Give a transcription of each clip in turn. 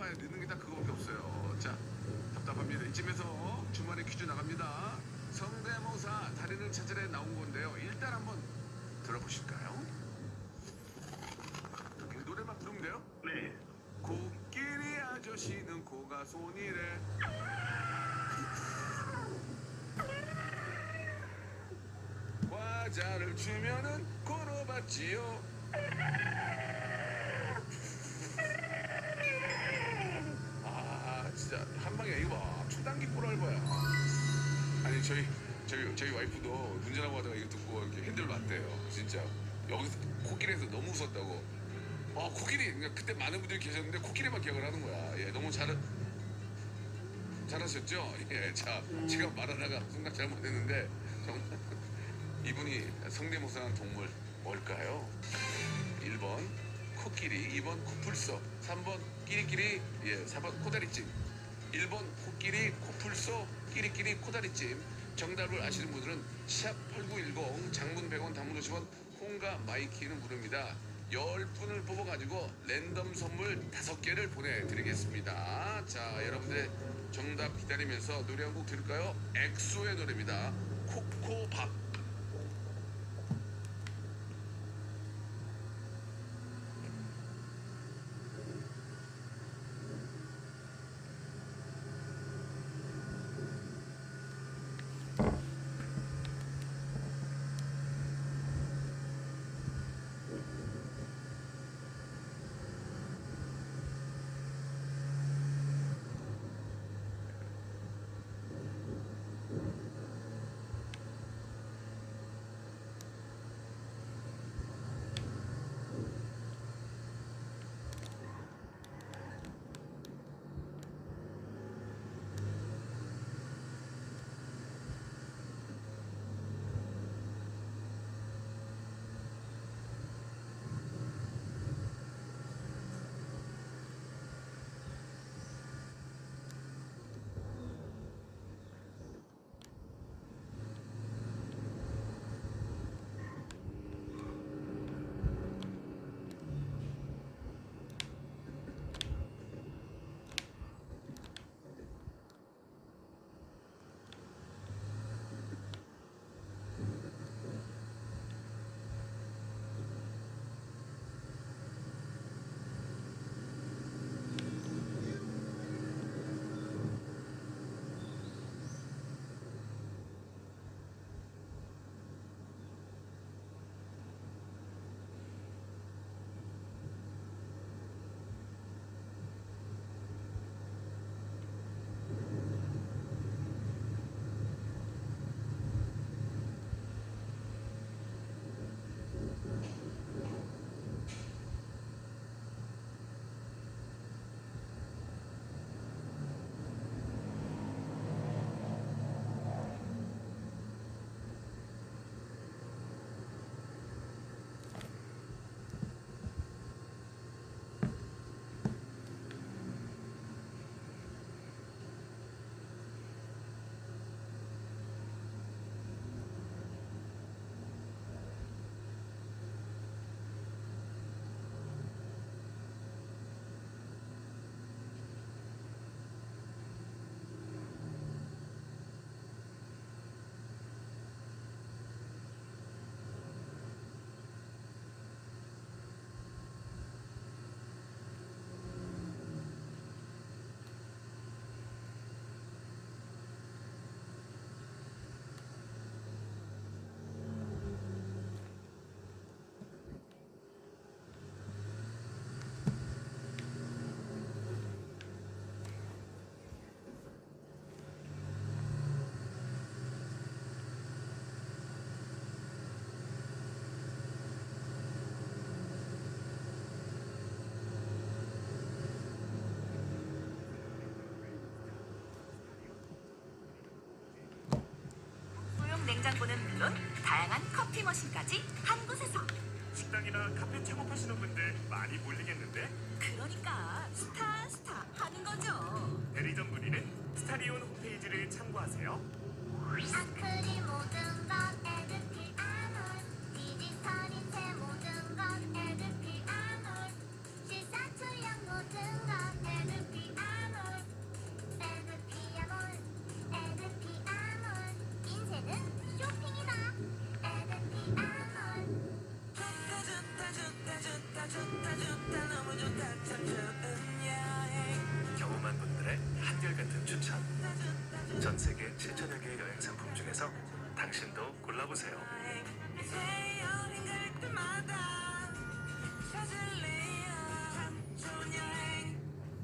해봐야 늦는 게 딱 그거밖에 없어요. 자, 답답합니다. 이쯤에서 주말에 퀴즈 나갑니다. 성대모사 달인을 찾으러 나온 건데요. 일단 한번 들어보실까요? 이 노래만 부르면 돼요? 네. 코끼리 아저씨는 코가 손이래. 과자를 주면은 코로 받지요. 아 진짜 한 방에 이거 봐. 초단기 코랄 거야. 아니 저희 와이프도 운전하고 하다가 이거 듣고 이렇게 핸들 놨대요. 진짜 여기서 코끼리에서 너무 웃었다고. 아 코끼리 그러니까 그때 많은 분들이 계셨는데 코끼리만 기억을 하는 거야. 예 너무 잘하셨죠? 예, 자 제가 말하다가 순간 잘못했는데 정말 이분이 성대모사한 동물 뭘까요? 1번 코끼리, 2번 코풀소, 3번 끼리끼리, 예, 4번 코다리찜. 1번 코끼리, 코풀소, 끼리끼리, 코다리찜. 정답을 아시는 분들은 샵8910 장문 100원 단문 50원 콩과 마이키는 무료입니다. 10분을 뽑아가지고 랜덤 선물 5개를 보내드리겠습니다. 자, 여러분들 정답 기다리면서 노래 한 곡 들을까요? 엑소의 노래입니다. 코코밥. 냉장고는 물론 다양한 커피 머신까지 한 곳에서. 식당이나 카페 창업하시는 분들 많이 몰리겠는데? 그러니까 스타 하는 거죠. 대리점 문의는 스타리온 홈페이지를 참고하세요. 아크릴 모든 것 에드필 아놀 디지털인 제 모든 것 에드필 아놀 실사출력 모든 것 에드필 당신도 골라보세요.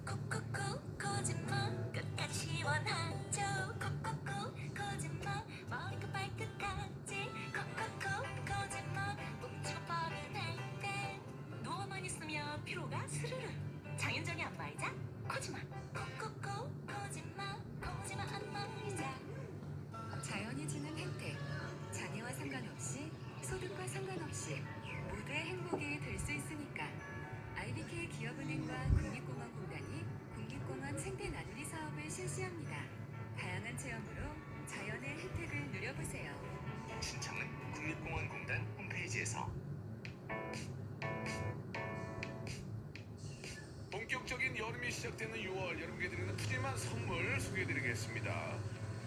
콕콕콕 거짓말 끝까지 원하죠. 콕콕콕 거짓말 머리끝 발끝까지 콕콕콕 거짓말 뭉치고 뻗어낼 때 누워만 있으면 피로가 스르르 장윤정의 안마의자 코지마 콕콕콕 거짓말 코지마 안마의자. 자연이 주는 혜택, 장애와 상관없이 소득과 상관없이 모두의 행복이 될 수 있으니까 IBK 기업은행과 국립공원공단이 국립공원 생태 나누기 사업을 실시합니다. 다양한 체험으로 자연의 혜택을 누려보세요. 신청은 국립공원공단 홈페이지에서. 본격적인 여름이 시작되는 6월 여러분께 드리는 푸짐한 선물 소개해드리겠습니다.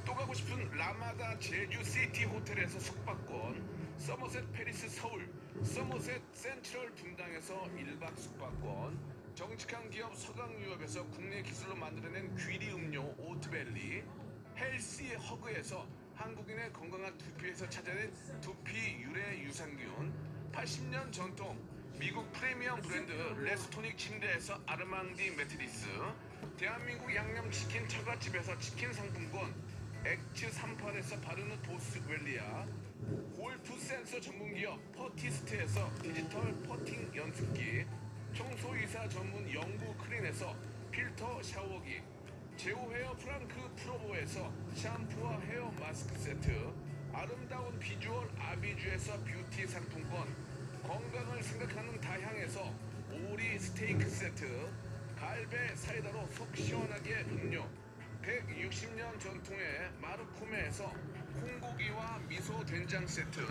또 가고 싶은 라마다 제주 시티 호텔에서 숙박권, 서머셋 페리스 서울, 서머셋 센트럴 분당에서 1박 숙박권, 정직한 기업 서강유업에서 국내 기술로 만들어낸 귀리 음료 오트밸리, 헬시 허그에서 한국인의 건강한 두피에서 찾아낸 두피 유래 유산균, 80년 전통 미국 프리미엄 브랜드 레스토닉 침대에서 아르망디 매트리스, 대한민국 양념치킨 처갓집에서 치킨 상품권, 엑츠 38에서 바르는 보스웰리아, 골프 센서 전문기업 퍼티스트에서 디지털 퍼팅 연습기, 청소이사 전문 영구 크린에서 필터 샤워기, 제오 헤어 프랑크 프로보에서 샴푸와 헤어 마스크 세트, 아름다운 비주얼 아비주에서 뷰티 상품권, 건강을 생각하는 다향에서 오리 스테이크 세트, 갈배 사이다로 속 시원하게 음료, 160년 전통의 마르코메에서 콩고기와 미소 된장 세트,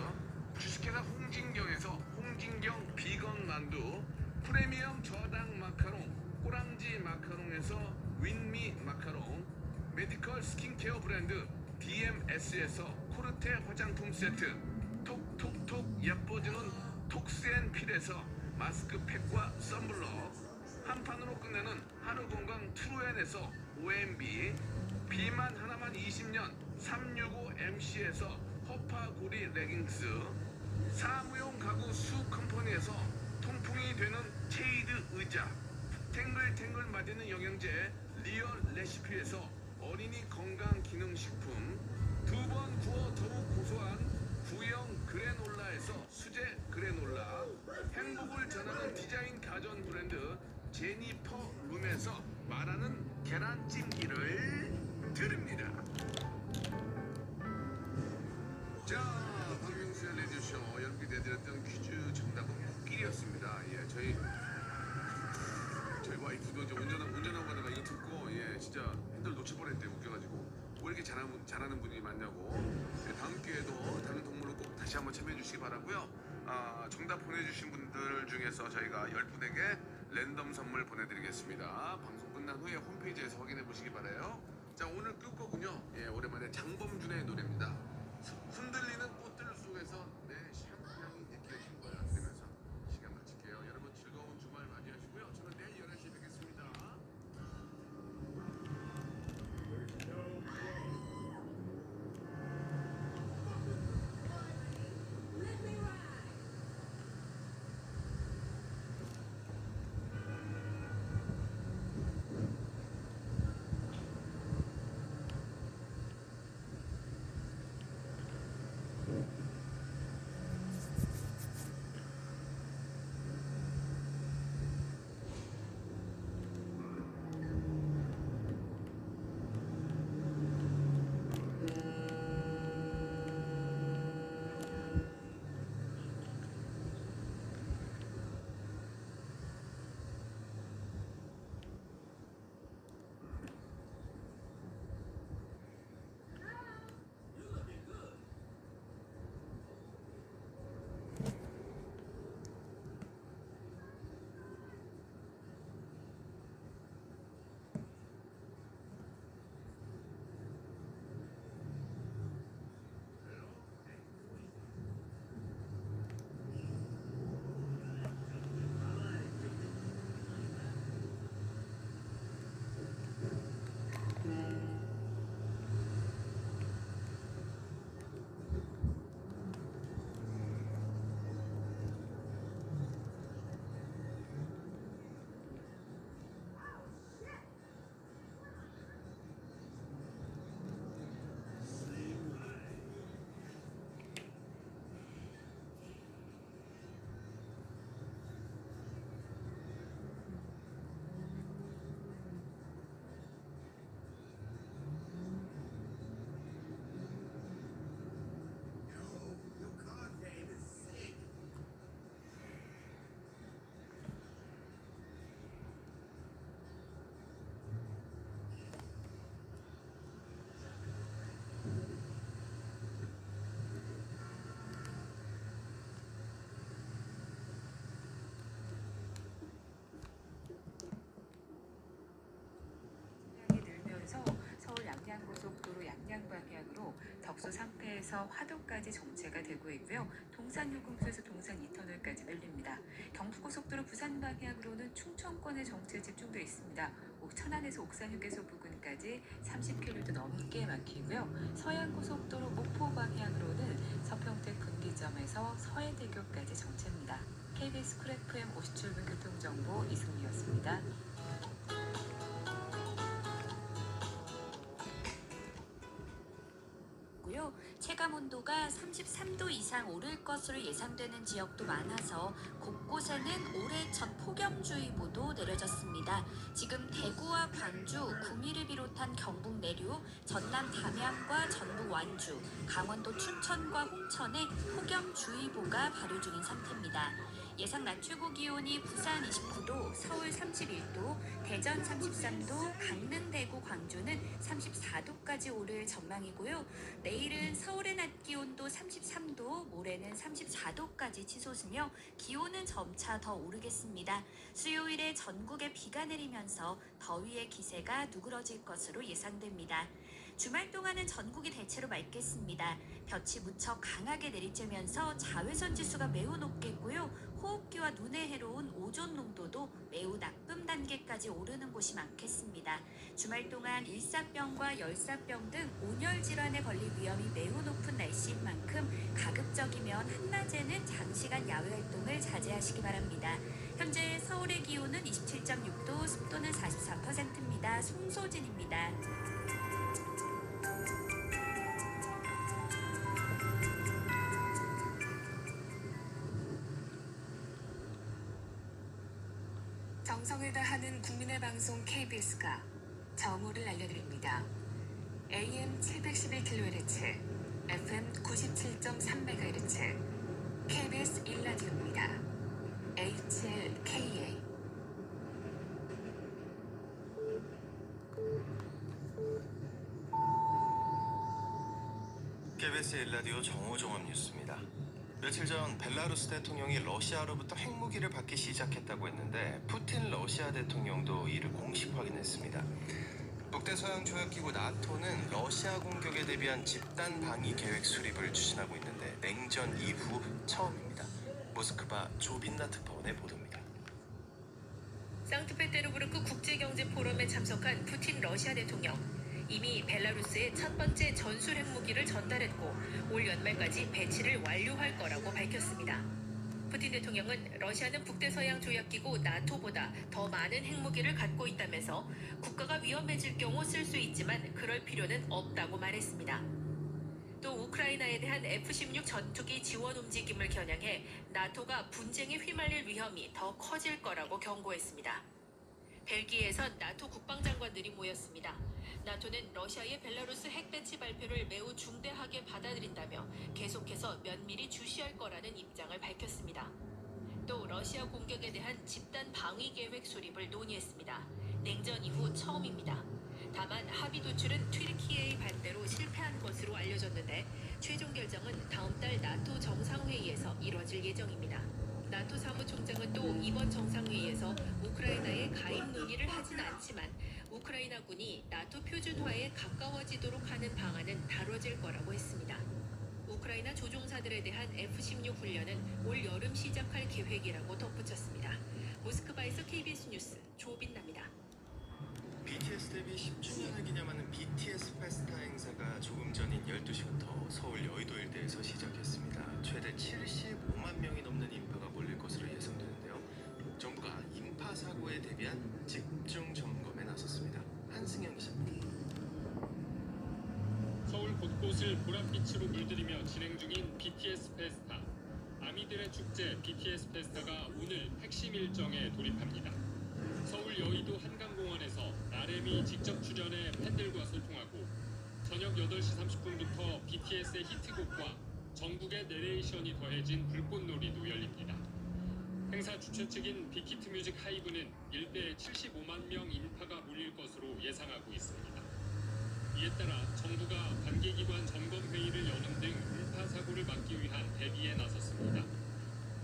주식회사 홍진경에서 홍진경 비건 만두, 프리미엄 저당 마카롱 꼬랑지 마카롱에서 윈미 마카롱, 메디컬 스킨케어 브랜드 DMS에서 코르테 화장품 세트, 톡톡톡 예뻐지는 톡스앤필에서 마스크팩과 썬블럭, 한판으로 끝내는 하루건강 트루엔에서 OMB, 비만 하나만 20년 365MC에서 허파고리 레깅스, 사무용 가구 수 컴퍼니에서 통풍이 되는 체이드 의자, 탱글탱글 맞는 영양제 리얼 레시피에서 어린이 건강 기능식품, 두 번 구워 더욱 고소한 구형 그래놀라에서 수제 그래놀라, 행복을 전하는 디자인 가전 브랜드 제니퍼 룸에서 말하는 계란찜기를 드립니다. 자, 박명수의 레디오쇼 여러분께 내드렸던 퀴즈 정답은 코끼리였습니다. 예, 저희 와이프도 이제 운전하고 가다가 이거 듣고 진짜 핸들 놓칠 뻔했대. 웃겨가지고 왜 이렇게 잘하는 분이 많냐고. 다음 기회에도 다른 동물을 꼭 다시 한번 참여해 주시기 바라고요. 정답 보내주신 분들 중에서 저희가 10분에게 랜덤 선물 보내드리겠습니다. 방송 끝난 후에 홈페이지에서 확인해 보시기 바라요. 자, 오늘 끝곡은요, 오랜만에 장범준의 노래입니다. 흔들리는 꽃들 속에서 내 샴푸향이 느껴진 거야 들으면서 시간 마칠게요. 여러분 즐거운 주말 맞이하시고요. 저는 내일 11시에 뵙겠습니다. 양양 방향으로 덕소 3패에서 화도까지 정체가 되고 있고요. 동산유금소에서 동산 2터널까지 열립니다. 경부고속도로 부산 방향으로는 충청권에 정체 집중돼 있습니다. 천안에서 옥산휴게소 부근까지 30km 넘게 막히고요. 서해안고속도로 목포 방향으로는 서평택 분기점에서 서해대교까지 정체입니다. KBS 쿨 FM 57분 교통정보 이승미였습니다. 체감 온도가 33도 이상 오를 것으로 예상되는 지역도 많아서 곳곳에는 올해 첫 폭염주의보도 내려졌습니다. 지금 대구와 광주, 구미를 비롯한 경북 내륙, 전남 담양과 전북 완주, 강원도 춘천과 홍천에 폭염주의보가 발효 중인 상태입니다. 예상 낮 최고 기온이 부산 29도, 서울 31도, 대전 33도, 강릉, 대구, 광주는 34도까지 오를 전망이고요. 내일은 서울의 낮 기온도 33도, 모레는 34도까지 치솟으며 기온은 점차 더 오르겠습니다. 수요일에 전국에 비가 내리면서 더위의 기세가 누그러질 것으로 예상됩니다. 주말 동안은 전국이 대체로 맑겠습니다. 볕이 무척 강하게 내리쬐면서 자외선 지수가 매우 높겠고요. 호흡기와 눈에 해로운 오존 농도도 매우 나쁨 단계까지 오르는 곳이 많겠습니다. 주말 동안 일사병과 열사병 등 온열 질환에 걸릴 위험이 매우 높은 날씨인 만큼 가급적이면 한낮에는 장시간 야외 활동을 자제하시기 바랍니다. 현재 서울의 기온은 27.6도, 습도는 44%입니다. 송소진입니다. 정성을 다하는 국민의 방송 KBS가 정오를 알려드립니다. AM 711kHz, FM 97.3MHz, KBS 1라디오입니다. HLKA. KBS 1라디오 정오종합 뉴스입니다. 며칠 전 벨라루스 대통령이 러시아로부터 핵무기를 받기 시작했다고 했는데 푸틴 러시아 대통령도 이를 공식 확인했습니다. 북대서양조약기구 나토는 러시아 공격에 대비한 집단 방위 계획 수립을 추진하고 있는데 냉전 이후 처음입니다. 모스크바 조빈나 특파원의 보도입니다. 상트페테르부르크 국제경제 포럼에 참석한 푸틴 러시아 대통령. 이미 벨라루스에 첫 번째 전술 핵무기를 전달했고 올 연말까지 배치를 완료할 거라고 밝혔습니다. 푸틴 대통령은 러시아는 북대서양 조약기구 나토보다 더 많은 핵무기를 갖고 있다면서 국가가 위험해질 경우 쓸 수 있지만 그럴 필요는 없다고 말했습니다. 또 우크라이나에 대한 F-16 전투기 지원 움직임을 겨냥해 나토가 분쟁에 휘말릴 위험이 더 커질 거라고 경고했습니다. 벨기에에선 나토 국방장관들이 모였습니다. 나토는 러시아의 벨라루스 핵 배치 발표를 매우 중대하게 받아들인다며 계속해서 면밀히 주시할 거라는 입장을 밝혔습니다. 또 러시아 공격에 대한 집단 방위 계획 수립을 논의했습니다. 냉전 이후 처음입니다. 다만 합의 도출은 튀르키예의 반대로 실패한 것으로 알려졌는데 최종 결정은 다음 달 나토 정상회의에서 이뤄질 예정입니다. 나토 사무총장은 또 이번 정상회의에서 우크라이나에 가입 논의를 하진 않지만 우크라이나군이 나토 표준화에 가까워지도록 하는 방안은 다뤄질 거라고 했습니다. 우크라이나 조종사들에 대한 F-16 훈련은 올 여름 시작할 계획이라고 덧붙였습니다. 모스크바에서 KBS 뉴스 조빈나입니다. BTS 데뷔 10주년을 기념하는 BTS 페스타 행사가 조금 전인 12시부터 서울 여의도 일대에서 시작했습니다. 최대 75만 명이 넘는 인파가 몰릴 것으로 예상되는데요. 정부가 인파 사고에 대비한 집중 점검에 나섰습니다. 한승현 기자입니다. 서울 곳곳을 보랏빛으로 물들이며 진행 중인 BTS 페스타. 아미들의 축제 BTS 페스타가 오늘 핵심 일정에 돌입합니다. 서울 여의도 한강공원에서 RM이 직접 출연해 팬들과 소통하고 저녁 8시 30분부터 BTS의 히트곡과 전국의 내레이션이 더해진 불꽃놀이도 열립니다. 행사 주최 측인 빅히트 뮤직 하이브는 일대에 75만 명 인파가 몰릴 것으로 예상하고 있습니다. 이에 따라 정부가 관계기관 점검회의를 여는 등 인파 사고를 막기 위한 대비에 나섰습니다.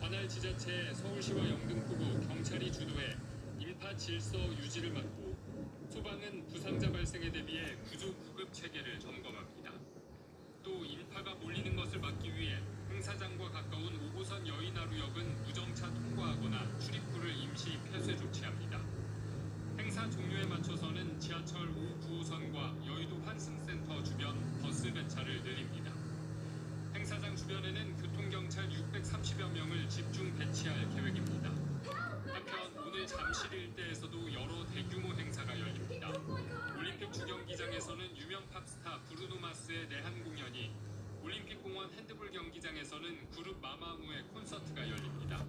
관할 지자체 서울시와 영등포구 경찰이 주도해 인파 질서 유지를 막고 소방은 부상자 발생에 대비해 구조 구급 체계를 점검합니다. 또 인파가 몰리는 것을 막기 위해 행사장과 가까운 5호선 여의나루역은 무정차 통과하거나 출입구를 임시 폐쇄 조치합니다. 행사 종료에 맞춰서는 지하철 5, 9호선과 여의도 환승센터 주변 버스 배차를 늘립니다. 행사장 주변에는 교통경찰 630여 명을 집중 배치할 계획입니다. 한편 오늘 잠실 일대에서도 여러 대규모 행사가 열립니다. 올림픽 주경기장에서는 유명 팝스타 브루노 마스의 내한 공연이, 올림픽공원 핸드볼 경기장에서는 그룹 마마무의 콘서트가 열립니다.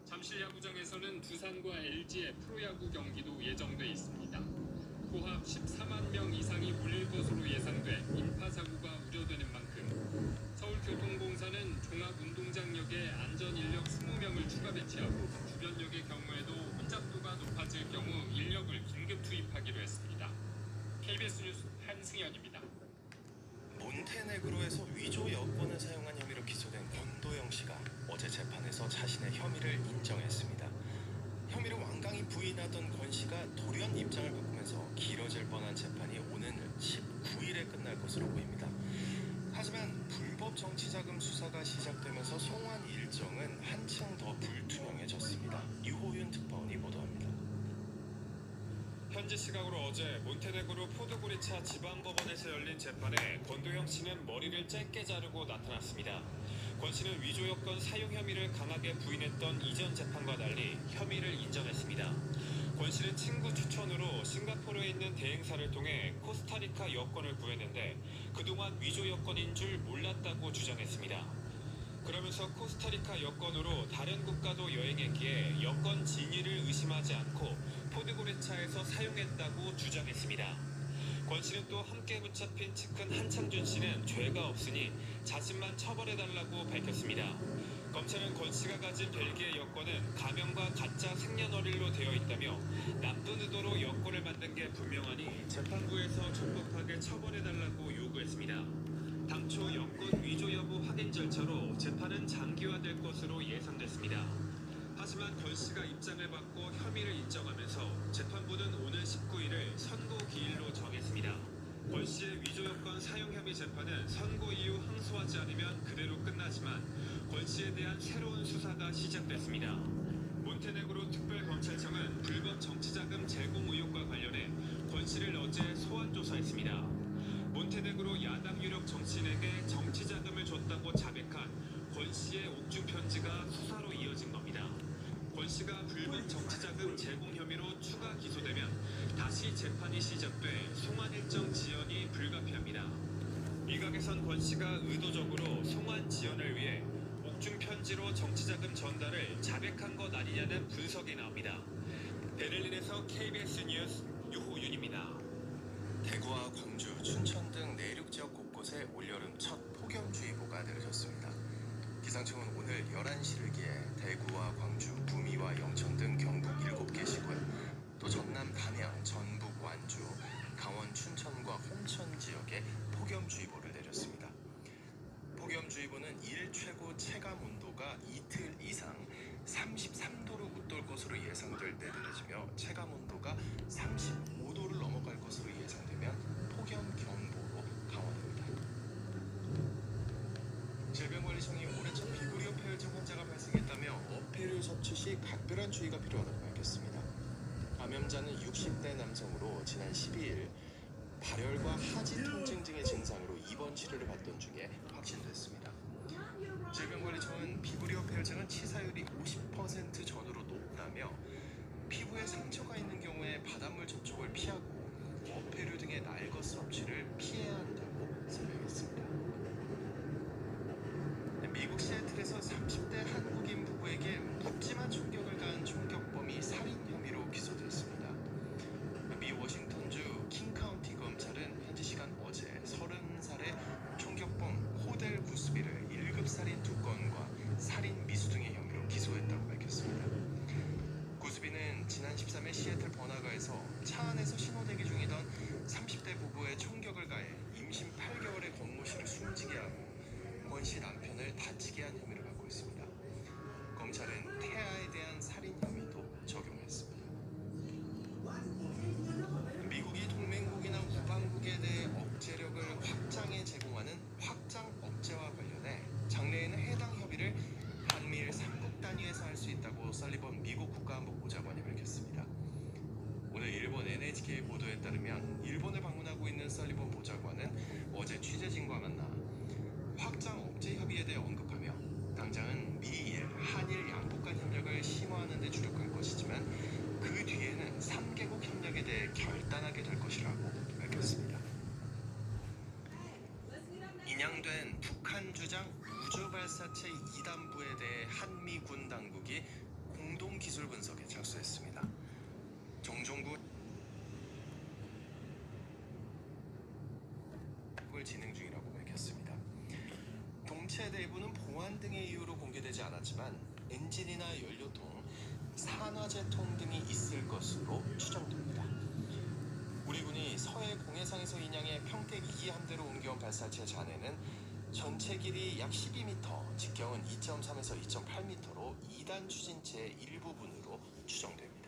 잠실 야구장에서는 두산과 LG의 프로야구 경기도 예정돼 있습니다. 고합 14만 명 이상이 몰릴 것으로 예상돼 인파 사고가 우려되는 만큼 서울교통공사는 종합운동장역에 안전인력 20명을 추가 배치하고 주변역의 경우에도 혼잡도가 높아질 경우 인력을 긴급 투입하기로 했습니다. KBS 뉴스 한승현입니다. 몬테네그로에서 위조 여권을 사용한 혐의로 기소된 권도영 씨가 어제 재판에서 자신의 혐의를 인정했습니다. 혐의를 완강히 부인하던 권 씨가 돌연 입장을 바꾸면서 길어질 뻔한 재판이 오는 19일에 끝날 것으로 보입니다. 하지만 불법 정치자금 수사가 시작되면서 송환 일정은 한층 더 불투명해졌습니다. 유호윤 특파원이 보도합니다. 현지 시각으로 어제 몬테네그로 포드고리차 지방법원에서 열린 재판에 권도영 씨는 머리를 짧게 자르고 나타났습니다. 권 씨는 위조 여권 사용 혐의를 강하게 부인했던 이전 재판과 달리 혐의를 인정했습니다. 권 씨는 친구 추천으로 싱가포르에 있는 대행사를 통해 코스타리카 여권을 구했는데 그동안 위조 여권인 줄 몰랐다고 주장했습니다. 그러면서 코스타리카 여권으로 다른 국가도 여행했기에 여권 진위를 의심하지 않고 포드고레차에서 사용했다고 주장했습니다. 권 씨는 또 함께 붙잡힌 측근 한창준 씨는 죄가 없으니 자신만 처벌해달라고 밝혔습니다. 검찰은 권 씨가 가진 벨기에 여권은 가명과 가짜 생년월일로 되어 있다며 나쁜 의도로 여권을 만든 게 분명하니 재판부에서 적법하게 처벌해달라고 요구했습니다. 당초 여권 위조 여부 확인 절차로 재판은 장기화될 것으로 예상됐습니다. 하지만 권 씨가 입장을 받고 혐의를 인정하면서 재판부는 오는 19일을 선고 기일로 정했습니다. 권 씨의 위조 여권 사용 혐의 재판은 선고 이후 항소하지 않으면 그대로 끝나지만 권 씨에 대한 새로운 수사가 시작됐습니다. 몬테네그로 특별검찰청은 불법 정치자금 제공 의혹과 관련해 권 씨를 어제 소환 조사했습니다. 몬테네그로 야당 유력 정치인에게 정치자금을 줬다고 자백한 권 씨의 옥중 편지가 수사로 이어진 겁니다. 권 씨가 불법 정치자금 제공 혐의로 추가 기소되면 다시 재판이 시작돼 송환 일정 지연이 불가피합니다. 일각에선 권 씨가 의도적으로 송환 지연을 위해 옥중 편지로 정치자금 전달을 자백한 것 아니냐는 분석이 나옵니다. 베를린에서 KBS 뉴스 유호윤입니다. 대구와 광주, 춘천 등 내륙 지역 곳곳에 올여름 첫 폭염주의보가 내려졌습니다. 기상청은 오늘 11시를 기해 대구와 광주, 구미와 영천 등 경북 7개 시군, 또 전남 담양, 전북 완주, 강원 춘천과 홍천 지역에 폭염주의보를 내렸습니다. 폭염주의보는 일 최고 체감 온도가 이틀 이상 33도를 웃돌 것으로 예상될 때 내려지며 체감 온도가 35도를 넘어갈 것으로 예상되면 폭염경보로 강화됩니다. 질병관리청이 올해 첫 비구리오 폐혈증 환자가 발생했다며 어패류 섭취 시 각별한 주의가 필요하다고 밝혔습니다. 감염자는 60대 남성으로 지난 12일 발열과 하지 통증 등의 증상으로 입원 치료를 받던 중에 확진됐습니다. 질병관리청은 비구리오 폐혈증은 치사율이 50% 전후로 높다며 피부에 상처가 있는 경우에 바닷물 접촉을 피하고 어패류 등의 날것 섭취를 피해야 한다고 설명했습니다. 미국 시애틀에서 30대 한국인 부부에게 묻지마 총격을 가한 총격범이 살인 혐의로 기소됐습니다. 미 워싱턴주 킹카운티 검찰은 현지 시간 어제 30살의 총격범 코델 구스비를 1급 살인 2건과 살인 미수 등의 혐의로 기소했다고 밝혔습니다. 구스비는 지난 13일 시애틀 번화가에서 보도에 따르면 일본을 방문하고 있는 설리번 보좌관은 어제 취재진과 만나 확장 억제 협의에 대해 언급하며 당장은 미일, 한일 양국 간 협력을 심화하는 데 주력할 것이지만 그 뒤에는 3개국 협력에 대해 결단하게 될 것이라고 밝혔습니다. 인양된 북한 주장 우주발사체 2단부에 대해 한미군 당국이 공동 기술 분석에 착수했습니다. 정종구 을 진행 중이라고 밝혔습니다. 동체 내부는 보안 등의 이유로 공개되지 않았지만 엔진이나 연료통, 산화제통 등이 있을 것으로 추정됩니다. 우리 군이 서해 공해상에서 인양해 평택 2함대로 옮겨온 발사체 잔해는 전체 길이 약 12m, 직경은 2.3에서 2.8m로 2단 추진체의 일부분으로 추정됩니다.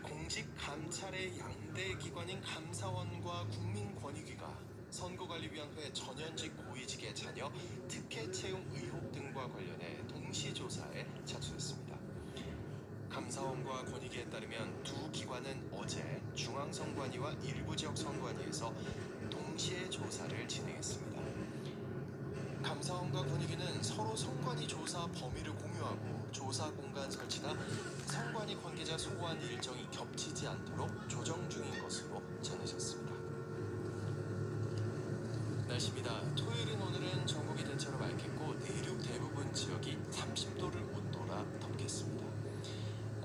공직 감찰의 양대 기관인 감사원과 국민권익위가 선거관리위원회 전현직 고위직의 자녀 특혜 채용 의혹 등과 관련해 동시 조사에 착수했습니다. 감사원과 권익위에 따르면 두 기관은 어제 중앙선관위와 일부 지역 선관위에서 동시에 조사를 진행했습니다. 감사원과 권익위는 서로 선관위 조사 범위를 공유하고 조사 공간 설치나 선관위 관계자 소환 일정이 겹치지 않도록 조정 중인 것으로 전해졌습니다. 날씨입니다. 토요일인 오늘은 전국이 대체로 맑겠고 내륙 대부분 지역이 30도를 웃돌아 덮겠습니다.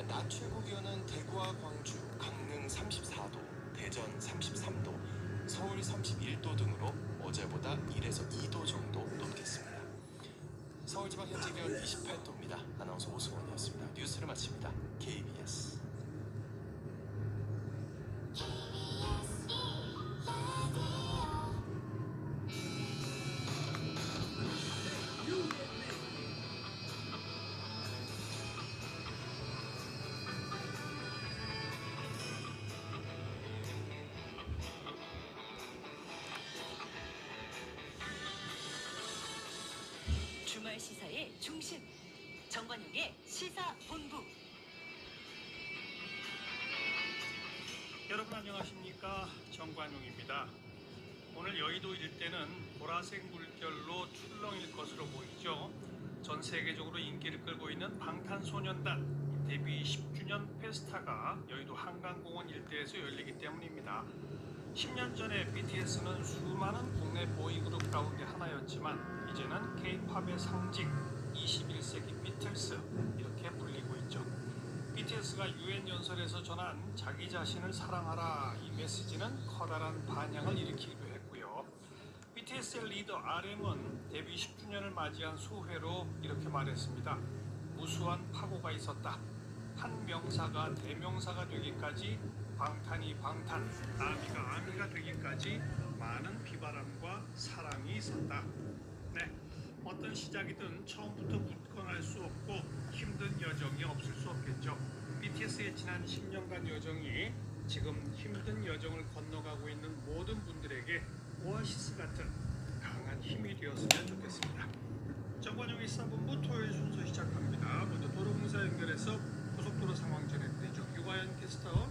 낮 최고 기온은 대구와 광주, 강릉 34도, 대전 33도, 서울 31도 등으로 어제보다 1에서 2도 정도 높겠습니다. 서울지방 현재 기온 28도입니다. 아나운서 오승원이었습니다. 뉴스를 마칩니다. KBS. 주말 시사의 중심, 정관용의 시사본부. 여러분 안녕하십니까, 정관용입니다. 오늘 여의도 일대는 보라색 물결로 출렁일 것으로 보이죠. 전 세계적으로 인기를 끌고 있는 방탄소년단 데뷔 10주년 페스타가 여의도 한강공원 일대에서 열리기 때문입니다. 10년 전에 BTS는 수많은 국내 보이그룹 가운데 하나였지만 이제는 K-팝의 상징, 21세기 비틀스 이렇게 불리고 있죠. BTS가 UN 연설에서 전한 자기 자신을 사랑하라 이 메시지는 커다란 반향을 일으키기도 했고요. BTS의 리더 RM은 데뷔 10주년을 맞이한 수회로 이렇게 말했습니다. 무수한 파고가 있었다. 한 명사가 대명사가 되기까지, 방탄이 방탄, 아미가 아미가 되기까지 많은 비바람과 사랑이 있었다. 네, 어떤 시작이든 처음부터 굳건할 수 없고 힘든 여정이 없을 수 없겠죠. BTS의 지난 10년간 여정이 지금 힘든 여정을 건너가고 있는 모든 분들에게 오아시스 같은 강한 힘이 되었으면 좋겠습니다. 정관용의 시사본부 토요일 순서 시작합니다. 먼저 도로공사 연결해서 고속도로 상황 전해드리죠. 유가연 캐스터.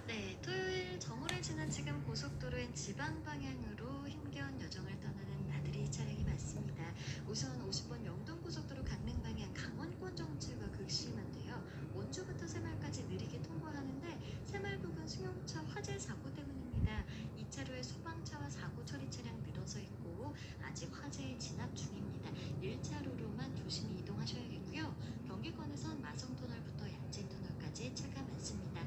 네, 토요일 정오를 지난 지금 고속도로엔 지방 방향으로 힘겨운 여정을 떠나는 나들이 차량이 많습니다. 우선 50번 영동고속도로 강릉 방향 강원권 정체가 극심한데요. 원주부터 새말까지 느리게 통과하는데 새말 부근 승용차 화재 사고 때문입니다. 2차로에 소방차와 사고 처리 차량 늘어서 있고 아직 화재에 진압 중입니다. 1차로로만 조심히 이동하셔야겠고요. 경기권에선 마성터널부터 양진터널까지 차가 많습니다.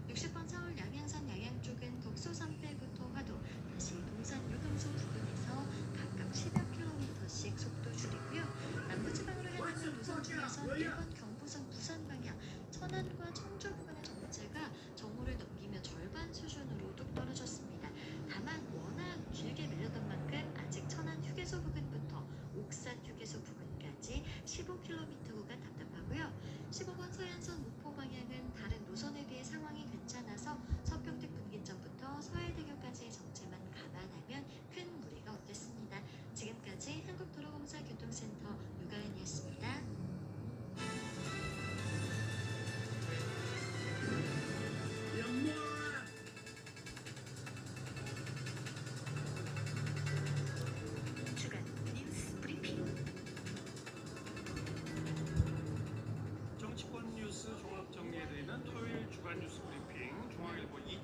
60번 서울 양양산 양양 쪽은 덕소산대부터 화도, 다시 동산 유금소 부근에서 각각 10여 킬로미터씩 속도 줄이고요. 남부지방으로 향하는 노선 중에선 1번 경부선 부산 방향 천안과 청주 부근의 정체가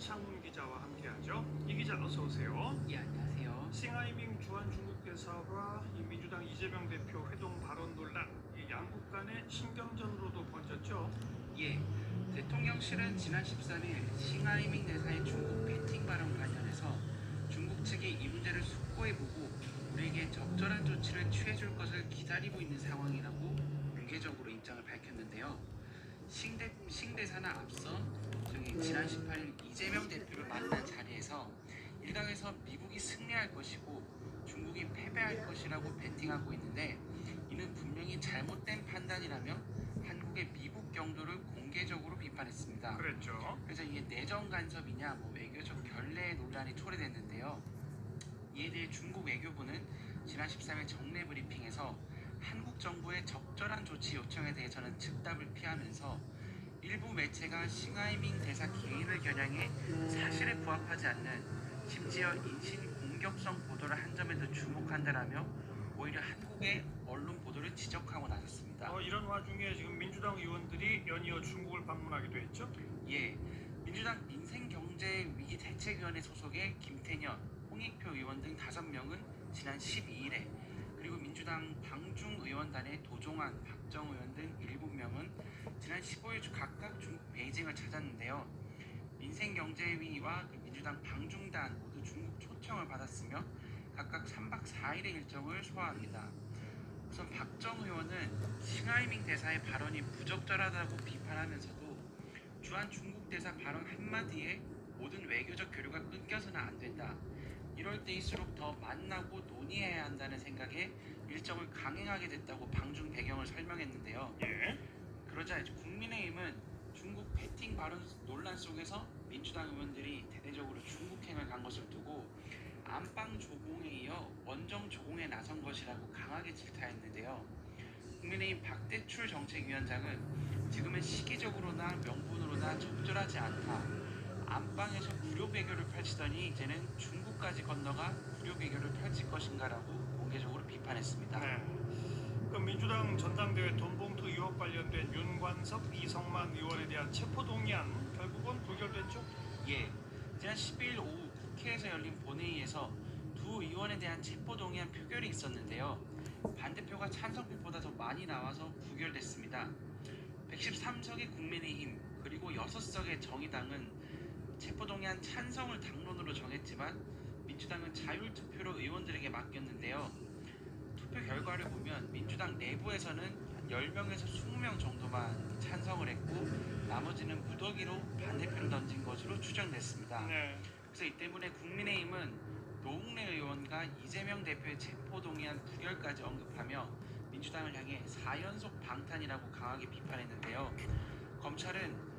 이창훈 기자와 함께하죠. 이 기자 어서 오세요. 예, 안녕하세요. 싱하이밍 주한 중국 대사와 이 민주당 이재명 대표 회동 발언 논란, 이 양국 간의 신경전으로도 번졌죠. 예, 대통령실은 지난 13일 싱하이밍 대사의 중국 배팅 발언 관련해서 중국 측이 이 문제를 숙고해보고 우리에게 적절한 조치를 취해줄 것을 기다리고 있는 상황이라고 공개적으로 입장을 밝혔는데요. 싱 대사는 앞서 지난 18일 이재명 대표를 만난 자리에서 일각에서 미국이 승리할 것이고 중국이 패배할 것이라고 배팅하고 있는데 이는 분명히 잘못된 판단이라며 한국의 미국 경도를 공개적으로 비판했습니다. 그랬죠. 그래서 이게 내정 간섭이냐 외교적 결례 논란이 초래됐는데요. 이에 대해 중국 외교부는 지난 13일 정례 브리핑에서 한국 정부의 적절한 조치 요청에 대해서는 즉답을 피하면서 일부 매체가 싱하이밍 대사 개인을 겨냥해 사실에 부합하지 않는 심지어 인신 공격성 보도를 한 점에도 주목한다라며 오히려 한국의 언론 보도를 지적하고 나섰습니다. 이런 와중에 지금 민주당 의원들이 연이어 중국을 방문하기도 했죠. 예, 민주당 민생경제위기 대책위원회 소속의 김태년, 홍익표 의원 등 5명은 지난 12일에 그리고 민주당 방중 의원단의 도종환, 박정 의원 등 7명은 지난 15일 각각 중국 베이징을 찾았는데요. 민생경제위와 민주당 방중단 모두 중국 초청을 받았으며 각각 3박 4일의 일정을 소화합니다. 우선 박정 의원은 싱하이밍 대사의 발언이 부적절하다고 비판하면서도 주한 중국 대사 발언 한마디에 모든 외교적 교류가 끊겨서는 안 된다. 이럴 때일수록 더 만나고 논의해야 한다는 생각에 일정을 강행하게 됐다고 방중 배경을 설명했는데요. 예. 그러자 이제 국민의힘은 중국 배팅 발언 논란 속에서 민주당 의원들이 대대적으로 중국행을 간 것을 두고 안방 조공에 이어 원정 조공에 나선 것이라고 강하게 질타했는데요. 국민의힘 박대출 정책위원장은 지금은 시기적으로나 명분으로나 적절하지 않다. 안방에서 구려 외교를 펼치더니 이제는 중국까지 건너가 구려 외교를 펼칠 것인가라고 공개적으로 비판했습니다. 네. 그 민주당 전당대회 돈봉투 의혹 관련된 윤관석, 이성만 의원에 대한 체포동의안 결국은 부결됐죠? 예, 지난 12일 오후 국회에서 열린 본회의에서 두 의원에 대한 체포동의안 표결이 있었는데요. 반대표가 찬성표보다 더 많이 나와서 부결됐습니다. 113석의 국민의힘 그리고 6석의 정의당은 체포동의안 찬성을 당론으로 정했지만 민주당은 자율투표로 의원들에게 맡겼는데요. 투표 결과를 보면 민주당 내부에서는 한 10명에서 20명 정도만 찬성을 했고 나머지는 무더기로 반대표를 던진 것으로 추정됐습니다. 네. 그래서 이 때문에 국민의힘은 노웅래 의원과 이재명 대표의 체포동의안 부결까지 언급하며 민주당을 향해 4연속 방탄이라고 강하게 비판했는데요. 검찰은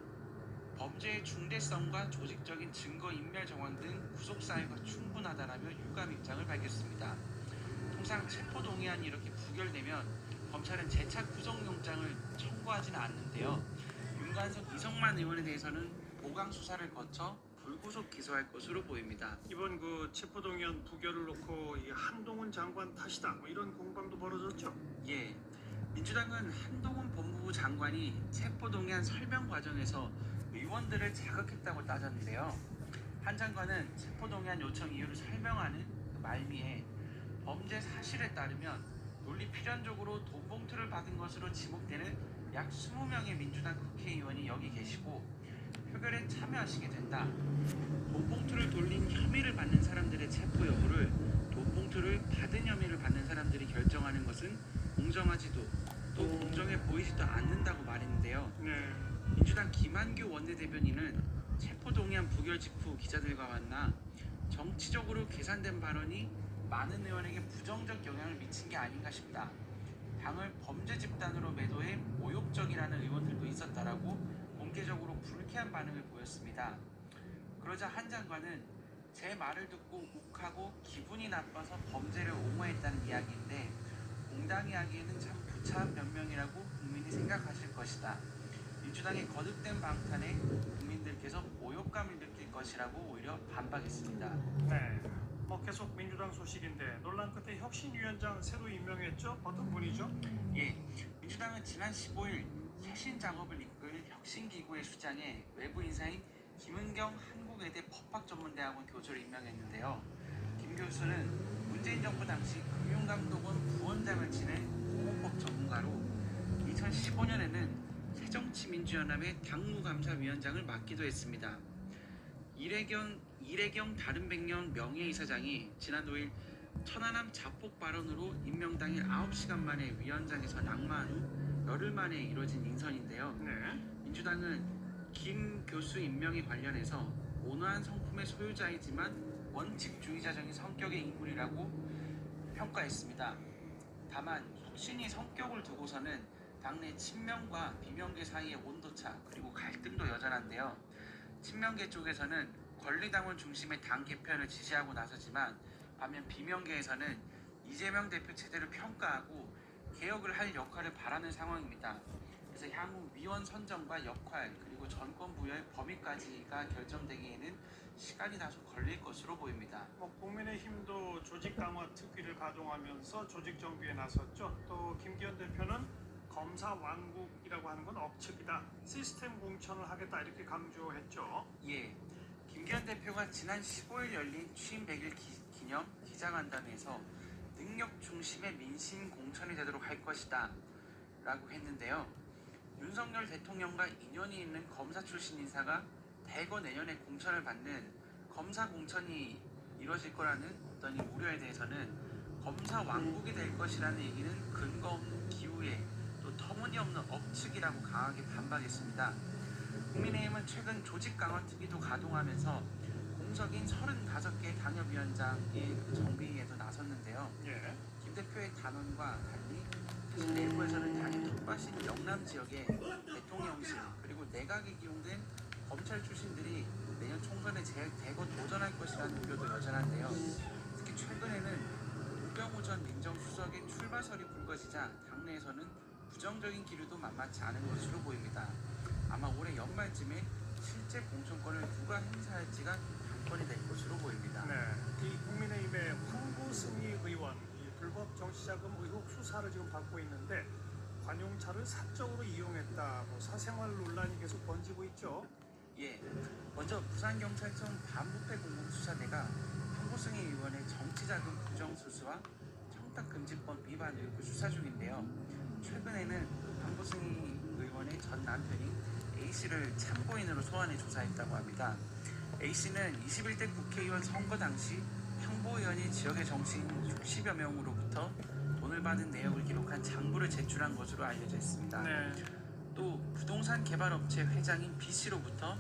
범죄의 중대성과 조직적인 증거인멸 정황 등 구속사유가 충분하다라며 유감 입장을 밝혔습니다. 통상 체포동의안이 이렇게 부결되면 검찰은 재차 구속영장을 청구하지는 않는데요. 윤관석, 이성만 의원에 대해서는 보강 수사를 거쳐 불구속 기소할 것으로 보입니다. 이번 그 체포동의안 부결을 놓고 이 한동훈 장관 탓이다 뭐 이런 공방도 벌어졌죠. 예, 민주당은 한동훈 법무부 장관이 체포동의안 설명 과정에서 의원들을 자극했다고 따졌는데요. 한 장관은 체포동의안 요청 이유를 설명하는 그 말미에 범죄 사실에 따르면 논리 필연적으로 돈 봉투를 받은 것으로 지목되는 약 20명의 민주당 국회의원이 여기 계시고 표결에 참여하시게 된다. 돈 봉투를 돌린 혐의를 받는 사람들의 체포 여부를 돈 봉투를 받은 혐의를 받는 사람들이 결정하는 것은 공정하지도 또 공정해 보이지도 않는다고 말했는데요. 네. 민주당 김한규 원내대변인은 체포동의안 부결 직후 기자들과 만나 정치적으로 계산된 발언이 많은 의원에게 부정적 영향을 미친 게 아닌가 싶다. 당을 범죄 집단으로 매도해 모욕적이라는 의원들도 있었다라고 공개적으로 불쾌한 반응을 보였습니다. 그러자 한 장관은 제 말을 듣고 욱하고 기분이 나빠서 범죄를 옹호했다는 이야기인데 공당이 하기에는 참 부차한 변명이라고 국민이 생각하실 것이다. 민주당의 거듭된 방탄에 국민들께서 모욕감을 느낄 것이라고 오히려 반박했습니다. 네. 계속 민주당 소식인데 논란 끝에 혁신위원장 새로 임명했죠? 어떤 분이죠? 예, 민주당은 지난 15일 쇄신 작업을 이끌 혁신기구의 수장에 외부 인사인 김은경 한국외대 법학전문대학원 교수를 임명했는데요. 김 교수는 문재인 정부 당시 금융감독원 부원장을 지낸 공무법 전문가로 2015년에는 새정치민주연합의 당무감사위원장을 맡기도 했습니다. 이래경 다른백년 명예이사장이 지난 5일 천안함 자폭 발언으로 임명 당일 9시간 만에 위원장에서 낙마한 후 열흘 만에 이뤄진 인선인데요. 민주당은 김 교수 임명에 관련해서 온화한 성품의 소유자이지만 원칙주의자적인 성격의 인물이라고 평가했습니다. 다만 혁신이 성격을 두고서는 당내 친명과 비명계 사이의 온도차 그리고 갈등도 여전한데요. 친명계 쪽에서는 권리당원 중심의 당 개편을 지지하고 나서지만 반면 비명계에서는 이재명 대표 체제를 평가하고 개혁을 할 역할을 바라는 상황입니다. 그래서 향후 위원 선정과 역할 그리고 정권 부여의 범위까지가 결정되기에는 시간이 다소 걸릴 것으로 보입니다. 국민의힘도 조직 강화 특위를 가동하면서 조직 정비에 나섰죠. 또 김기현 대표는 검사 왕국이라고 하는 건 억측이다. 시스템 공천을 하겠다 이렇게 강조했죠. 예, 김기현 대표가 지난 15일 열린 취임 100일 기념 기자간담회에서 능력 중심의 민심 공천이 되도록 할 것이다 라고 했는데요. 윤석열 대통령과 인연이 있는 검사 출신 인사가 대거 내년에 공천을 받는 검사 공천이 이뤄질 거라는 어떤 이 우려에 대해서는 검사 왕국이 될 것이라는 얘기는 근거 없는 기우에 또 터무니없는 억측이라고 강하게 반박했습니다. 국민의힘은 최근 조직 강화 특위도 가동하면서 공석인 35개 당협위원장의 정비에도 나섰는데요. 김 대표의 단언과 달리 사실 내부에서는 당의 텃밭인 영남 지역에 대통령실 그리고 내각에 기용된 검찰 출신들이 내년 총선에 대거 도전할 것이라는 우려도 여전한데요. 특히 최근에는 우병우 전 민정수석의 출마설이 불거지자 당내에서는 부정적인 기류도 만만치 않은 것으로 보입니다. 아마 올해 연말쯤에 실제 공천권을 누가 행사할지가 관건이 될 것으로 보입니다. 이 국민의힘의 황보승희 의원 이 불법 정치자금 의혹 수사를 지금 받고 있는데 관용차를 사적으로 이용했다. 사생활 논란이 계속 번지고 있죠. 예, 먼저 부산경찰청 반부패 공공수사대가 황보승희 의원의 정치자금 부정수수와 청탁금지법 위반 의혹을 수사 중인데요. 최근에는 황보승희 의원의 전 남편이 A씨를 참고인으로 소환해 조사했다고 합니다. A씨는 21대 국회의원 선거 당시 황보 의원이 지역의 정치인 60여 명으로부터 돈을 받은 내역을 기록한 장부를 제출한 것으로 알려져 있습니다. 또 부동산 개발업체 회장인 B씨로부터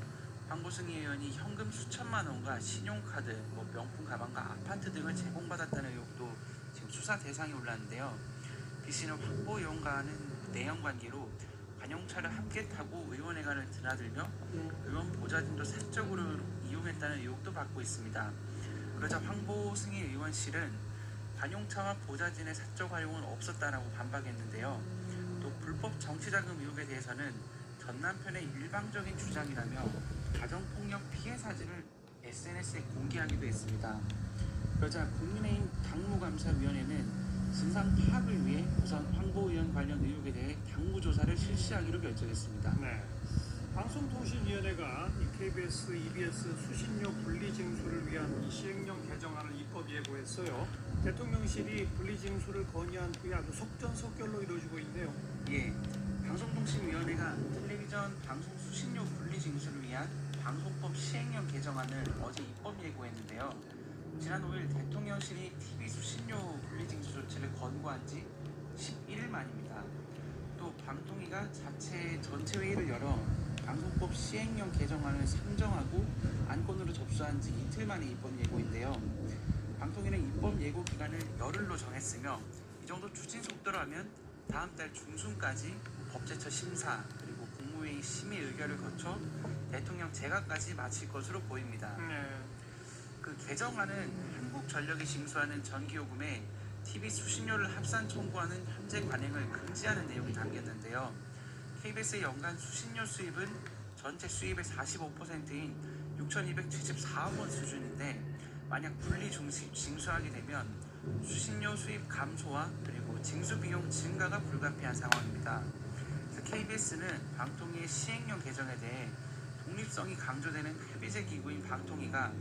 황보승희 의원이 현금 수천만 원과 신용카드, 명품 가방과 아파트 등을 제공받았다는 의혹도 지금 수사 대상에 올랐는데요. B씨는 황보 의원과는 내연 관계로 관용차를 함께 타고 의원회관을 드나들며 의원 보좌진도 사적으로 이용했다는 의혹도 받고 있습니다. 그러자 황보승희 의원실은 관용차와 보좌진의 사적 활용은 없었다라고 반박했는데요. 또 불법 정치자금 의혹에 대해서는 전 남편의 일방적인 주장이라며 가정폭력 피해 사진을 SNS에 공개하기도 했습니다. 그러자 국민의힘 당무감사위원회는 진상 파악을 위해 우선 황보 의원 관련 의혹에 대해 당무조사를 실시하기로 결정했습니다. 방송통신위원회가 이 KBS, EBS 수신료 분리징수를 위한 이 시행령 개정안을 입법 예고했어요. 대통령실이 분리징수를 건의한 후에 아주 속전속결로 이루어지고 있네요. 예, 방송통신위원회가 텔레비전 방송 수신료 분리징수를 위한 방송법 시행령 개정안을 어제 입법 예고했는데요. 지난 5일 대통령실이 TV 수신료 분리징수 조치를 권고한 지 11일 만입니다. 또 방통위가 자체 전체 회의를 열어 방송법 시행령 개정안을 상정하고 안건으로 접수한 지 이틀 만에 입법 예고인데요. 방통위는 입법 예고 기간을 열흘로 정했으며 이 정도 추진 속도라면 다음 달 중순까지 법제처 심사 그리고 국무회의 심의 의결을 거쳐 대통령 재가까지 마칠 것으로 보입니다. 그 개정안은 한국전력이 징수하는 전기요금에 TV 수신료를 합산 청구하는 현재 관행을 금지하는 내용이 담겼는데요. KBS의 연간 수신료 수입은 전체 수입의 45%인 6,274억 원 수준인데 만약 분리 징수하게 되면 수신료 수입 감소와 그리고 징수 비용 증가가 불가피한 상황입니다. 그래서 KBS는 방통위의 시행령 개정에 대해 독립성이 강조되는 합의제 기구인 방통위가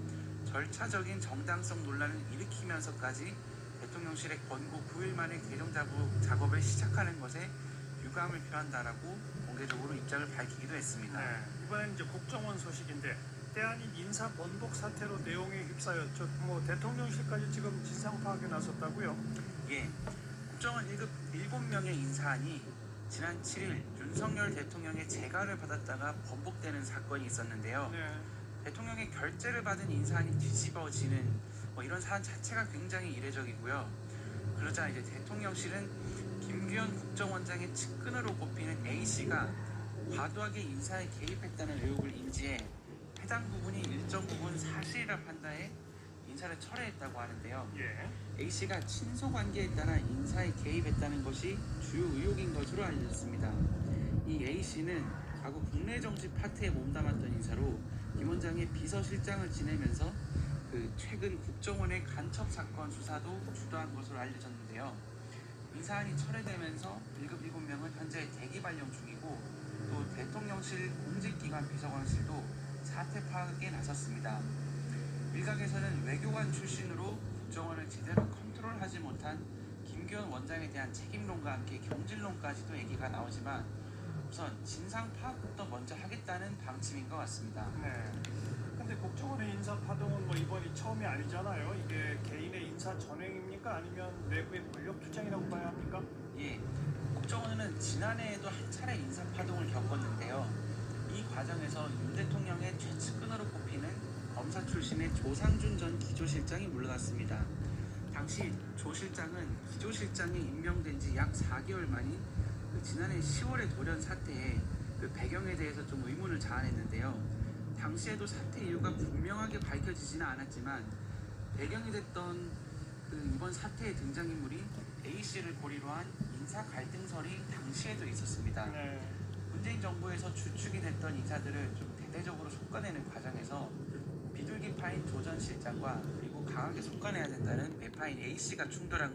절차적인 정당성 논란을 일으키면서까지 대통령실의 권고 9일 만에 개정 작업을 시작하는 것에 유감을 표한다라고 공개적으로 입장을 밝히기도 했습니다. 네, 이번엔 이제 국정원 소식인데 때 아닌 인사 번복 사태로 내용에 휩싸였죠. 대통령실까지 지금 진상 파악에 나섰다고요? 예, 국정원 1급 7명의 인사안이 지난 7일 윤석열 대통령의 재가를 받았다가 번복되는 사건이 있었는데요. 네. 대통령의 결재를 받은 인사안이 뒤집어지는 이런 사안 자체가 굉장히 이례적이고요. 그러자 이제 대통령실은 김규현 국정원장의 측근으로 꼽히는 A씨가 과도하게 인사에 개입했다는 의혹을 인지해 해당 부분이 일정 부분 사실이라 판단해 인사를 철회했다고 하는데요. 예. A씨가 친소관계에 따라 인사에 개입했다는 것이 주요 의혹인 것으로 알려졌습니다. 이 A씨는 과거 국내 정치 파트에 몸담았던 인사로 김 원장의 비서실장을 지내면서 최근 국정원의 간첩 사건 수사도 주도한 것으로 알려졌는데요. 인사안이 철회되면서 1급 7명은 현재 대기 발령 중이고 또 대통령실 공직기관 비서관실도 사태 파악에 나섰습니다. 일각에서는 외교관 출신으로 국정원을 제대로 컨트롤하지 못한 김규현 원장에 대한 책임론과 함께 경질론까지도 얘기가 나오지만 우선 진상 파악부터 먼저 하겠다는 방침인 것 같습니다. 네. 근데 국정원의 인사 파동은 이번이 처음이 아니잖아요. 이게 개인의 인사 전횡입니까? 아니면 내부의 권력 투쟁이라고 봐야 합니까? 예, 국정원은 지난해에도 한 차례 인사 파동을 겪었는데요. 이 과정에서 윤 대통령의 최측근으로 꼽히는 검사 출신의 조상준 전 기조실장이 물러났습니다. 당시 조 실장은 기조실장에 임명된 지 약 4개월 만인 지난해 10월의 돌연 사태에 배경에 대해서 좀 의문을 자아냈는데요. 당시에도 사태 이유가 분명하게 밝혀지지는 않았지만 배경이 됐던 이번 사태의 등장인물이 A씨를 고리로 한 인사 갈등설이 당시에도 있었습니다. 네. 문재인 정부에서 주축이 됐던 인사들을 좀 대대적으로 솎아내는 과정에서 비둘기파인 조 전 실장과 그리고 강하게 솎아내야 된다는 매파인 A씨가 충돌한